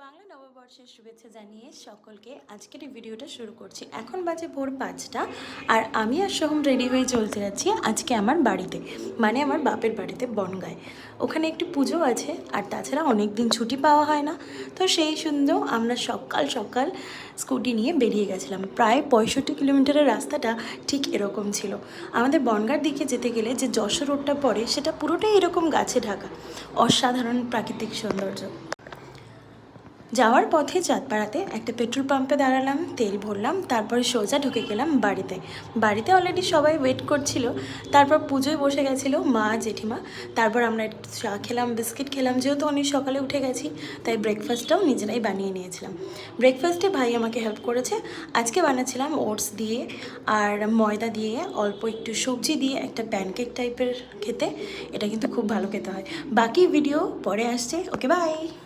বাংলা নববর্ষের শুভেচ্ছা জানিয়ে সকলকে আজকের এই ভিডিওটা শুরু করছি। এখন বাজে ভোর 5টা আর আমি আর সোহম রেডি হয়ে চলতে যাচ্ছি আজকে আমার বাড়িতে, মানে আমার বাপের বাড়িতে বনগাঁয়। ওখানে একটি পুজো আছে আর তাছাড়া অনেক দিন ছুটি পাওয়া হয় না, তো সেই সুন্দর আমরা সকাল সকাল স্কুটি নিয়ে বেরিয়ে গেছিলাম। প্রায় 65 কিলোমিটারের রাস্তাটা ঠিক এরকম ছিল। আমাদের বনগাঁর দিকে যেতে গেলে যে যশোর রোডটা পড়ে সেটা পুরোটাই এরকম গাছে ঢাকা, অসাধারণ প্রাকৃতিক সৌন্দর্য। যাওয়ার পথে চাঁদপাড়াতে একটা পেট্রোল পাম্পে দাঁড়ালাম, তেল ভরলাম, তারপরে সোজা ঢুকে গেলাম বাড়িতে। বাড়িতে অলরেডি সবাই ওয়েট করছিল। তারপর পুজোয় বসে গেছিলো মা জেঠিমা। তারপর আমরা একটু চা খেলাম, বিস্কিট খেলাম, যেহেতু অনেক সকালে উঠে গেছি তাই ব্রেকফাস্টটাও নিজেরাই বানিয়ে নিয়েছিলাম। ব্রেকফাস্টে ভাই আমাকে হেল্প করেছে। আজকে বানাচ্ছিলাম ওটস দিয়ে আর ময়দা দিয়ে অল্প একটু সবজি দিয়ে একটা প্যানকেক টাইপের খেতে। এটা কিন্তু খুব ভালো খেতে হয়। বাকি ভিডিও পরে আসছে। ওকে, বাই।